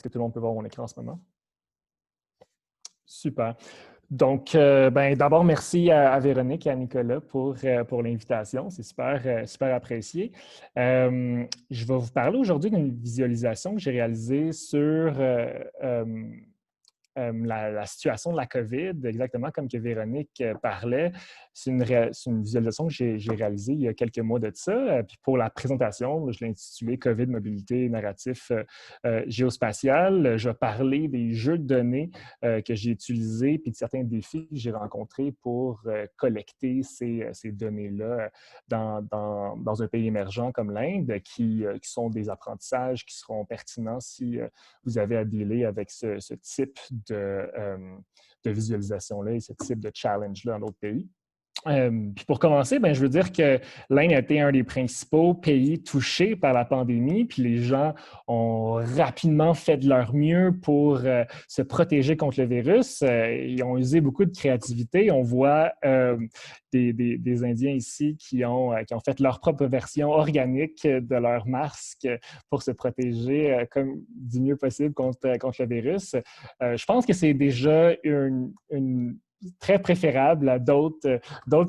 que tout le monde peut voir mon écran en ce moment? Super. Donc, d'abord, merci à Véronique et à Nicolas pour l'invitation. C'est super apprécié. Je vais vous parler aujourd'hui d'une visualisation que j'ai réalisée sur la situation de la COVID, exactement comme que Véronique parlait. C'est une visualisation que j'ai réalisée il y a quelques mois de ça. Puis pour la présentation, je l'ai intitulée COVID, mobilité, narratif géospatial. Je vais parler des jeux de données que j'ai utilisés puis de certains défis que j'ai rencontrés pour collecter ces données-là dans un pays émergent comme l'Inde, qui sont des apprentissages qui seront pertinents si vous avez à dealer avec ce type de visualisation-là et ce type de challenge-là dans d'autres pays. Puis pour commencer, je veux dire que l'Inde a été un des principaux pays touchés par la pandémie, puis les gens ont rapidement fait de leur mieux pour se protéger contre le virus. Ils ont usé beaucoup de créativité. On voit des Indiens ici qui ont fait leur propre version organique de leur masque pour se protéger comme du mieux possible contre le virus. Je pense que c'est déjà une très préférable à d'autres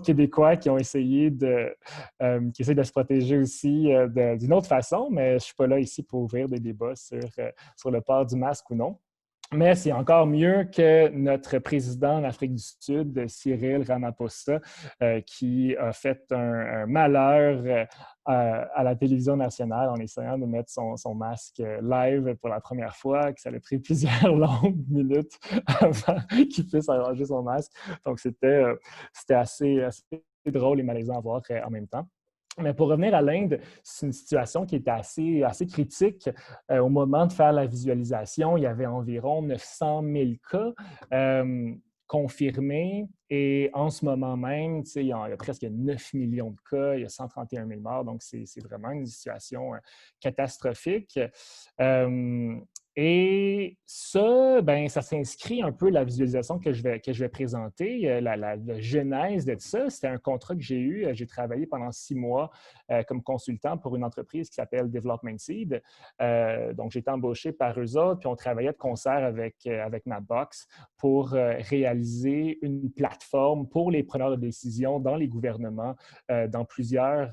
Québécois qui ont essayé qui essaient de se protéger aussi d'une autre façon, mais je ne suis pas là ici pour ouvrir des débats sur le port du masque ou non. Mais c'est encore mieux que notre président en Afrique du Sud, Cyril Ramaphosa, qui a fait un malheur à la télévision nationale en essayant de mettre son masque live pour la première fois, que ça a pris plusieurs longues minutes avant qu'il puisse arranger son masque. Donc, c'était assez drôle et malaisant à voir en même temps. Mais pour revenir à l'Inde, c'est une situation qui était assez critique. Au moment de faire la visualisation, il y avait environ 900 000 cas confirmés. Et en ce moment même, il y a presque 9 millions de cas, il y a 131 000 morts. Donc, c'est vraiment une situation catastrophique. Et ça, ça s'inscrit un peu la visualisation que je vais présenter. La genèse de ça, c'était un contrat que j'ai eu. J'ai travaillé pendant 6 mois comme consultant pour une entreprise qui s'appelle Development Seed. Donc, j'ai été embauché par eux autres, puis on travaillait de concert avec Mapbox pour réaliser une plateforme pour les preneurs de décision dans les gouvernements dans plusieurs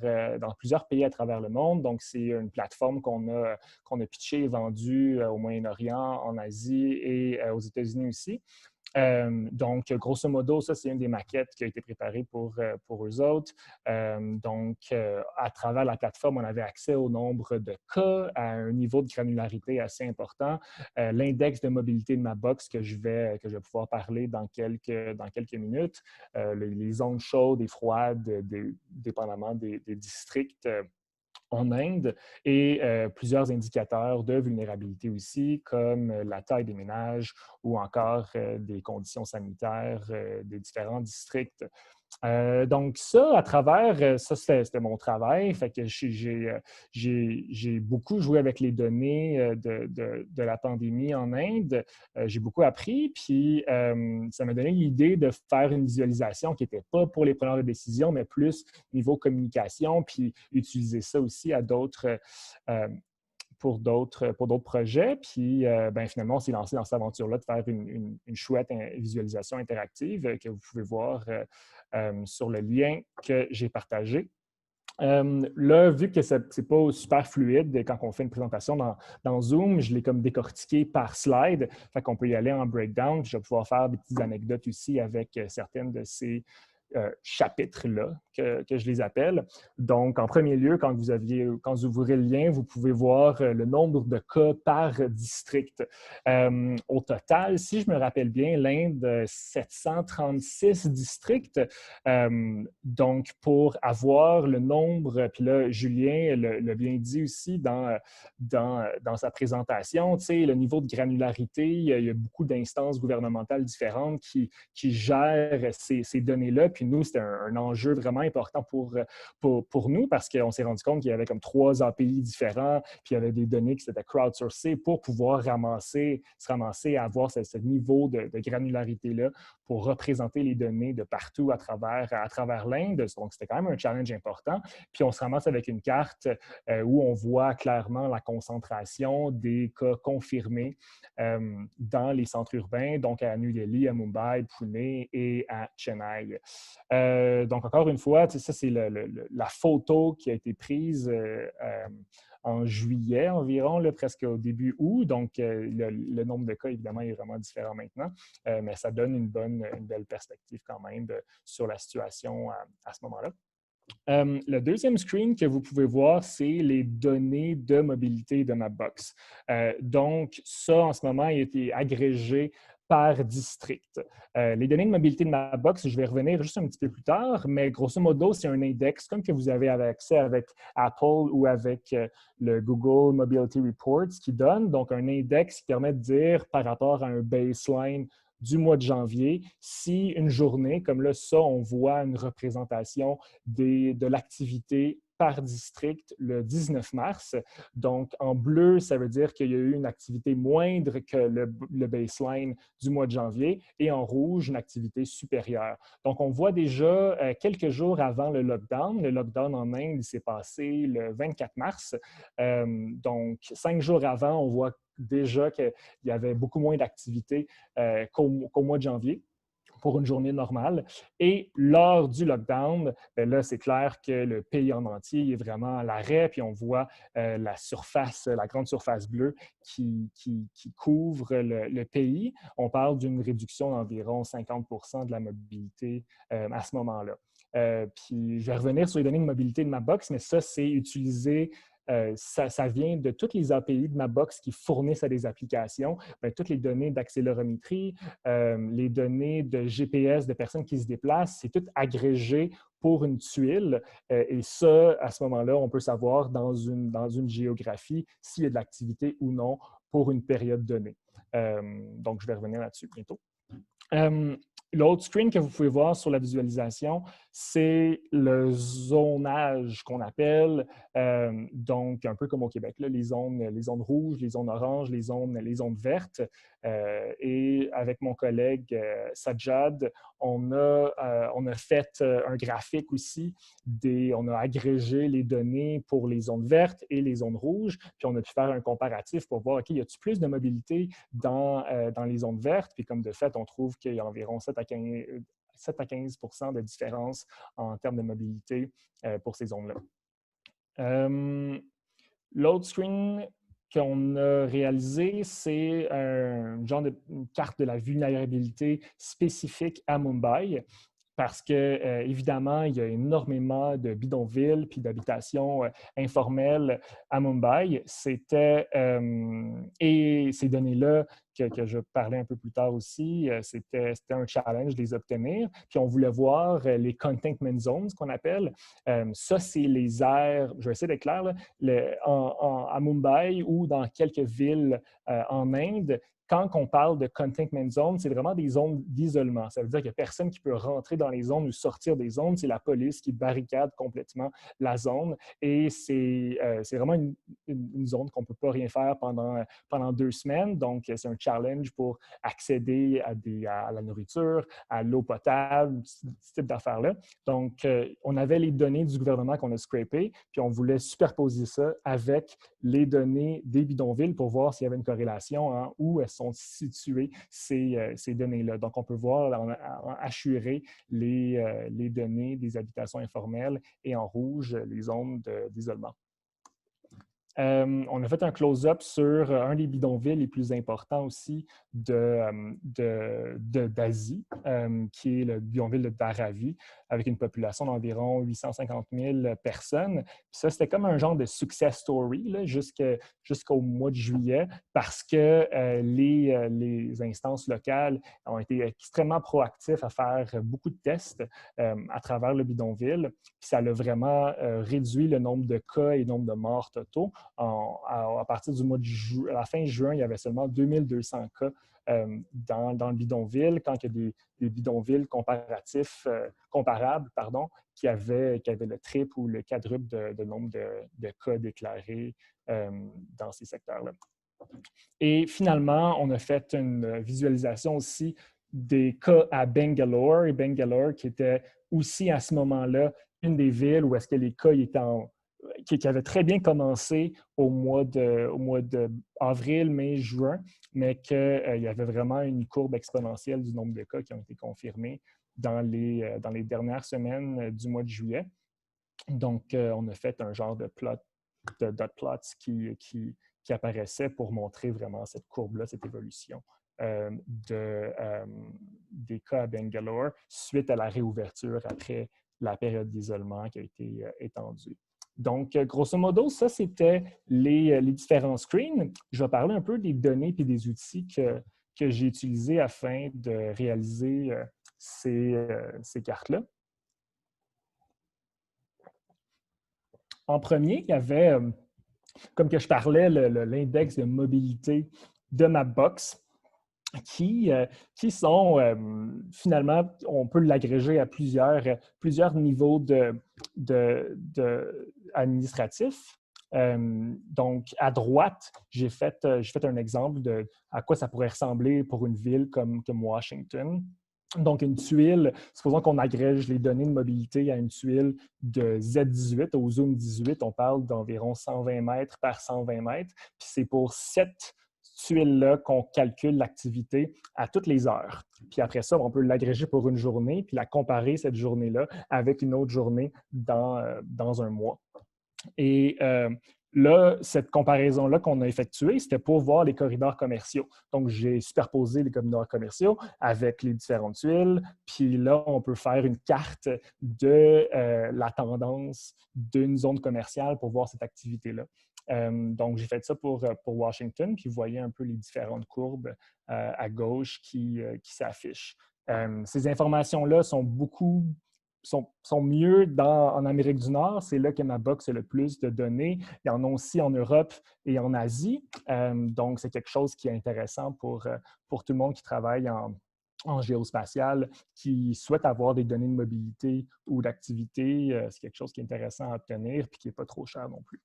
pays à travers le monde. Donc, c'est une plateforme qu'on a pitchée et vendue au Moyen-Orient, en Asie et aux États-Unis aussi. Donc, grosso modo, ça, c'est une des maquettes qui a été préparée pour eux autres. À travers la plateforme, on avait accès au nombre de cas, à un niveau de granularité assez important. L'index de mobilité de Mapbox que je vais pouvoir parler dans quelques minutes. Les zones chaudes et froides, dépendamment des districts en Inde et plusieurs indicateurs de vulnérabilité aussi, comme la taille des ménages ou encore des conditions sanitaires des différents districts. Donc ça, à travers, ça c'était mon travail, fait que j'ai beaucoup joué avec les données de la pandémie en Inde. J'ai beaucoup appris, puis ça m'a donné l'idée de faire une visualisation qui n'était pas pour les preneurs de décision, mais plus niveau communication, puis utiliser ça aussi à pour d'autres projets. Puis, finalement, on s'est lancé dans cette aventure-là de faire une chouette visualisation interactive que vous pouvez voir sur le lien que j'ai partagé. Là, vu que ce n'est pas super fluide quand on fait une présentation dans Zoom, je l'ai comme décortiqué par slide. Fait qu'on peut y aller en breakdown. Je vais pouvoir faire des petites anecdotes aussi avec certaines de ces chapitres-là, que je les appelle. Donc, en premier lieu, quand vous ouvrez le lien, vous pouvez voir le nombre de cas par district. Au total, si je me rappelle bien, l'Inde, 736 districts. Donc, pour avoir le nombre, puis là, Julien l'a bien dit aussi dans sa présentation, tu sais, le niveau de granularité, il y a beaucoup d'instances gouvernementales différentes qui gèrent ces données-là, puis Puis nous, c'était un enjeu vraiment important pour nous parce qu'on s'est rendu compte qu'il y avait comme 3 API différents, puis il y avait des données qui étaient crowdsourcées pour pouvoir se ramasser à avoir ce niveau de granularité-là pour représenter les données de partout à travers l'Inde. Donc, c'était quand même un challenge important. Puis on se ramasse avec une carte où on voit clairement la concentration des cas confirmés dans les centres urbains, donc à New Delhi, à Mumbai, Pune et à Chennai. Donc, encore une fois, ça, c'est la photo qui a été prise en juillet environ, là, presque au début août. Donc, le nombre de cas, évidemment, est vraiment différent maintenant, mais ça donne une belle perspective quand même sur la situation à ce moment-là. Le deuxième screen que vous pouvez voir, c'est les données de mobilité de Mapbox. Donc, ça, en ce moment, a été agrégé par district. Les données de mobilité de Mapbox, je vais revenir juste un petit peu plus tard, mais grosso modo, c'est un index comme que vous avez accès avec Apple ou avec le Google Mobility Reports qui donne, donc un index qui permet de dire par rapport à un baseline du mois de janvier, si une journée, comme là, ça, on voit une représentation de l'activité par district le 19 mars. Donc, en bleu, ça veut dire qu'il y a eu une activité moindre que le baseline du mois de janvier et en rouge, une activité supérieure. Donc, on voit déjà quelques jours avant le lockdown. Le lockdown en Inde, il s'est passé le 24 mars. Donc, 5 jours avant, on voit déjà qu'il y avait beaucoup moins d'activité qu'au mois de janvier pour une journée normale. Et lors du lockdown, bien là, c'est clair que le pays en entier est vraiment à l'arrêt, puis on voit la grande surface bleue qui couvre le pays. On parle d'une réduction d'environ 50% de la mobilité à ce moment-là. Puis je vais revenir sur les données de mobilité de Mapbox, mais ça, c'est utilisé ça vient de toutes les API de Mapbox qui fournissent à des applications, bien, toutes les données d'accélérométrie, les données de GPS de personnes qui se déplacent, c'est tout agrégé pour une tuile. Et ça, à ce moment-là, on peut savoir dans une géographie s'il y a de l'activité ou non pour une période donnée. Donc, je vais revenir là-dessus bientôt. L'autre screen que vous pouvez voir sur la visualisation, c'est le zonage qu'on appelle, donc un peu comme au Québec, là, les zones rouges, les zones oranges, les zones vertes. Et avec mon collègue Sajjad, on a fait un graphique aussi, on a agrégé les données pour les zones vertes et les zones rouges, puis on a pu faire un comparatif pour voir, OK, y a-t-il plus de mobilité dans les zones vertes? Puis comme de fait, on trouve qu'il y a environ 7 à 15% de différence en termes de mobilité pour ces zones-là. L'autre screen qu'on a réalisé, c'est un genre une carte de la vulnérabilité spécifique à Mumbai. Parce que, évidemment, il y a énormément de bidonvilles puis d'habitations informelles à Mumbai. Et ces données-là, que je parlais un peu plus tard aussi, c'était un challenge de les obtenir. Puis on voulait voir les containment zones, qu'on appelle. Ça, c'est les aires, je vais essayer d'être clair, là, à Mumbai ou dans quelques villes en Inde. Quand on parle de containment zone, c'est vraiment des zones d'isolement. Ça veut dire qu'il n'y a personne qui peut rentrer dans les zones ou sortir des zones. C'est la police qui barricade complètement la zone. Et c'est vraiment une zone qu'on ne peut pas rien faire pendant 2 semaines. Donc, c'est un challenge pour accéder à la nourriture, à l'eau potable, ce type d'affaires-là. Donc, on avait les données du gouvernement qu'on a scrapées, puis on voulait superposer ça avec les données des bidonvilles pour voir s'il y avait une corrélation, hein, où elles sont situées ces données-là. Donc, on peut voir en hachuré les données des habitations informelles et en rouge, les zones d'isolement. On a fait un close-up sur un des bidonvilles les plus importants aussi d'Asie, qui est le bidonville de Dharavi, avec une population d'environ 850 000 personnes. Puis ça, c'était comme un genre de success story là, jusqu'au mois de juillet, parce que les instances locales ont été extrêmement proactifs à faire beaucoup de tests à travers le bidonville. Puis ça a vraiment réduit le nombre de cas et le nombre de morts totaux. à partir du mois de à la fin juin, il y avait seulement 2200 cas dans le bidonville, quand il y a des bidonvilles comparables qui avaient le triple ou le quadruple de nombre de cas déclarés dans ces secteurs-là. Et finalement, on a fait une visualisation aussi des cas à Bangalore, et Bangalore qui était aussi à ce moment-là une des villes où est-ce que les cas qui avaient très bien commencé au mois d'avril, mai, juin, mais qu'il y avait vraiment une courbe exponentielle du nombre de cas qui ont été confirmés dans les dernières semaines du mois de juillet. Donc, on a fait un genre de dot plots qui apparaissait pour montrer vraiment cette courbe-là, cette évolution des cas à Bangalore suite à la réouverture après la période d'isolement qui a été étendue. Donc, grosso modo, ça, c'était les différents screens. Je vais parler un peu des données et des outils que j'ai utilisés afin de réaliser ces cartes-là. En premier, il y avait, comme que je parlais, l'index de mobilité de Mapbox qui sont finalement, on peut l'agréger à plusieurs niveaux administratifs. Donc, à droite, j'ai fait un exemple de à quoi ça pourrait ressembler pour une ville comme Washington. Donc, une tuile, supposons qu'on agrège les données de mobilité à une tuile de Z18 au Zoom 18, on parle d'environ 120 mètres par 120 mètres, puis c'est pour cette tuile-là qu'on calcule l'activité à toutes les heures. Puis après ça, on peut l'agréger pour une journée, puis la comparer, cette journée-là, avec une autre journée dans un mois. Et là, cette comparaison-là qu'on a effectuée, c'était pour voir les corridors commerciaux. Donc, j'ai superposé les corridors commerciaux avec les différentes tuiles. Puis là, on peut faire une carte de la tendance d'une zone commerciale pour voir cette activité-là. Donc, j'ai fait ça pour Washington, puis vous voyez un peu les différentes courbes à gauche qui s'affichent. Ces informations-là sont mieux en Amérique du Nord. C'est là que Mapbox a le plus de données. Il y en a aussi en Europe et en Asie. Donc, c'est quelque chose qui est intéressant pour tout le monde qui travaille en géospatial, qui souhaite avoir des données de mobilité ou d'activité. C'est quelque chose qui est intéressant à obtenir et qui n'est pas trop cher non plus.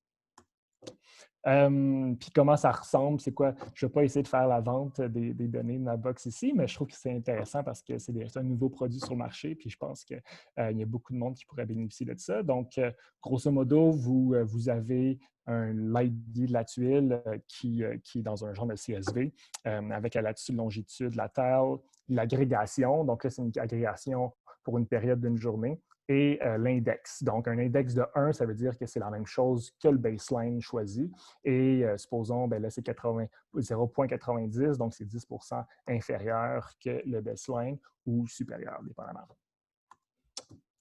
Puis comment ça ressemble, c'est quoi? Je ne vais pas essayer de faire la vente des données de Mapbox ici, mais je trouve que c'est intéressant parce que c'est un nouveau produit sur le marché, puis je pense qu'il y a beaucoup de monde qui pourrait bénéficier de ça. Donc, grosso modo, vous avez un l'ID de la tuile qui est dans un genre de CSV avec la latitude, longitude, la taille, l'agrégation. Donc là, c'est une agrégation pour une période d'une journée. Et l'index. Donc, un index de 1, ça veut dire que c'est la même chose que le baseline choisi. Et supposons, ben là, c'est 0,90, donc c'est 10 inférieur que le baseline ou supérieur, dépendamment.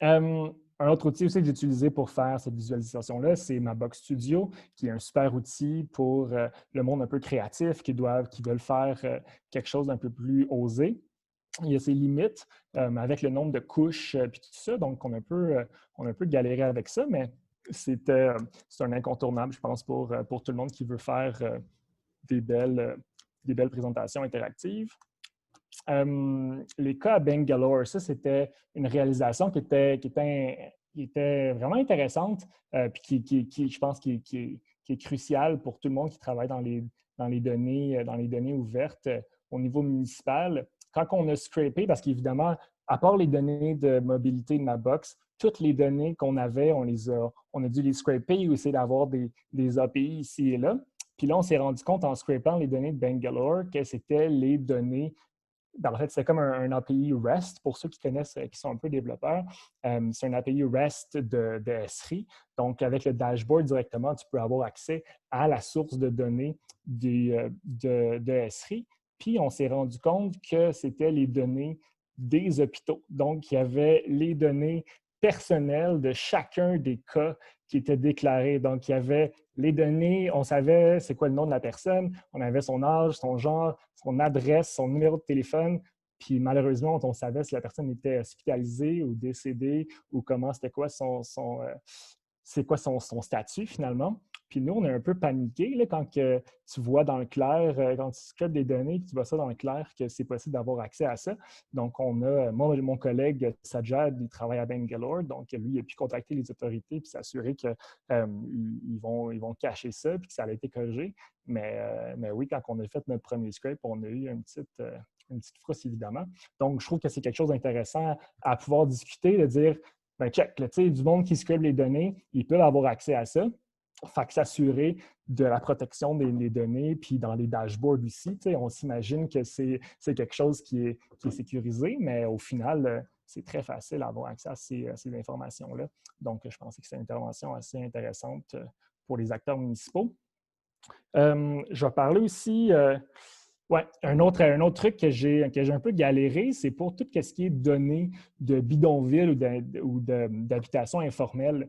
Un autre outil aussi que j'ai utilisé pour faire cette visualisation-là, c'est Mapbox Studio, qui est un super outil pour le monde un peu créatif qui veulent faire quelque chose d'un peu plus osé. Il y a ses limites avec le nombre de couches et tout ça. Donc, on a un peu galéré avec ça, mais c'est un incontournable, je pense, pour tout le monde qui veut faire des belles présentations interactives. Les cas à Bangalore, ça, c'était une réalisation qui était vraiment intéressante puis qui, je pense, qui est cruciale pour tout le monde qui travaille dans les données ouvertes au niveau municipal. Quand on a scrapé, parce qu'évidemment, à part les données de mobilité de Mapbox, toutes les données qu'on avait, on a dû les scraper ou essayer d'avoir des API ici et là. Puis là, on s'est rendu compte en scrapant les données de Bangalore que c'était les données. En fait, c'est comme un API REST, pour ceux qui connaissent, qui sont un peu développeurs. C'est un API REST de Esri. Donc, avec le dashboard directement, tu peux avoir accès à la source de données de Esri. Puis, on s'est rendu compte que c'était les données des hôpitaux. Donc, il y avait les données personnelles de chacun des cas qui étaient déclarés. Donc, il y avait les données, on savait c'est quoi le nom de la personne, on avait son âge, son genre, son adresse, son numéro de téléphone, puis malheureusement, on savait si la personne était hospitalisée ou décédée ou comment c'était quoi son statut finalement. Puis nous, on a un peu paniqué là, quand que tu vois dans le clair, quand tu scrapes des données, puis tu vois ça dans le clair, que c'est possible d'avoir accès à ça. Donc, moi, mon collègue Sajjad, il travaille à Bangalore, donc lui, il a pu contacter les autorités puis s'assurer qu'ils vont cacher ça puis que ça a été corrigé. Mais oui, quand on a fait notre premier scrape, on a eu une petite frousse, évidemment. Donc, je trouve que c'est quelque chose d'intéressant à pouvoir discuter, de dire, ben check, là, du monde qui scrape les données, ils peuvent avoir accès à ça. Fait que s'assurer de la protection des données, puis dans les dashboards aussi, on s'imagine que c'est quelque chose qui est sécurisé, mais au final, c'est très facile d'avoir accès à ces informations-là. Donc, je pense que c'est une intervention assez intéressante pour les acteurs municipaux. Je vais parler aussi, ouais, un autre truc que j'ai un peu galéré, c'est pour tout ce qui est données de bidonville ou d'habitation informelle.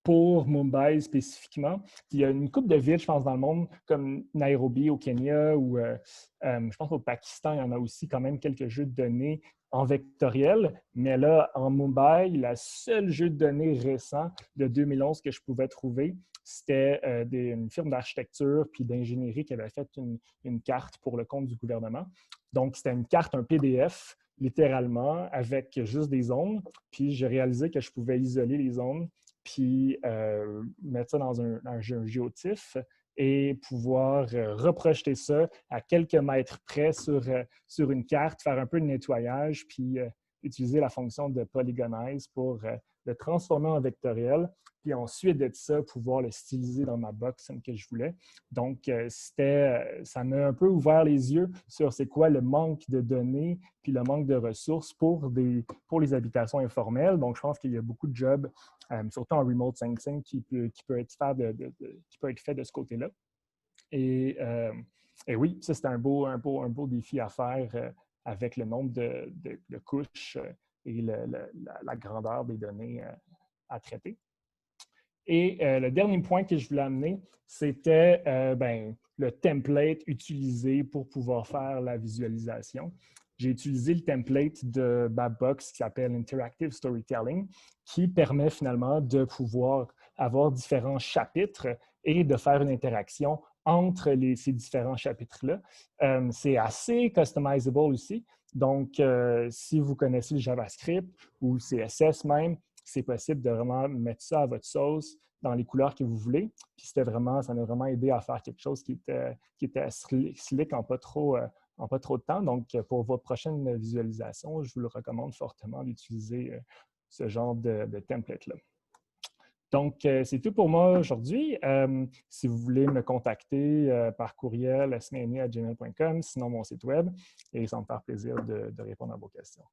Pour Mumbai spécifiquement. Il y a une couple de villes, je pense, dans le monde, comme Nairobi au Kenya ou je pense au Pakistan, il y en a aussi quand même quelques jeux de données en vectoriel. Mais là, en Mumbai, le seul jeu de données récent de 2011 que je pouvais trouver, c'était une firme d'architecture puis d'ingénierie qui avait fait une carte pour le compte du gouvernement. Donc, c'était une carte, un PDF, littéralement, avec juste des zones. Puis, j'ai réalisé que je pouvais isoler les zones puis mettre ça dans un géotif et pouvoir reprojeter ça à quelques mètres près sur une carte, faire un peu de nettoyage, puis utiliser la fonction de polygonize pour le transformer en vectoriel, puis ensuite de ça, pouvoir le styliser dans ma box comme que je voulais. Donc, ça m'a un peu ouvert les yeux sur c'est quoi le manque de données puis le manque de ressources pour les habitations informelles. Donc, je pense qu'il y a beaucoup de jobs, surtout en remote sensing, qui peut être fait de ce côté-là. Et oui, ça, c'est un beau défi à faire avec le nombre de couches et la grandeur des données à traiter. Et le dernier point que je voulais amener, c'était le template utilisé pour pouvoir faire la visualisation. J'ai utilisé le template de Babbox qui s'appelle Interactive Storytelling, qui permet finalement de pouvoir avoir différents chapitres et de faire une interaction entre ces différents chapitres-là. C'est assez customizable aussi. Donc, si vous connaissez le JavaScript ou le CSS même, c'est possible de vraiment mettre ça à votre sauce dans les couleurs que vous voulez. Puis ça m'a vraiment aidé à faire quelque chose qui était slick en pas trop de temps. Donc, pour votre prochaine visualisation, je vous le recommande fortement d'utiliser ce genre de template-là. Donc, c'est tout pour moi aujourd'hui. Si vous voulez me contacter par courriel, smaini@gmail.com, sinon mon site web, et ça me fait plaisir de répondre à vos questions.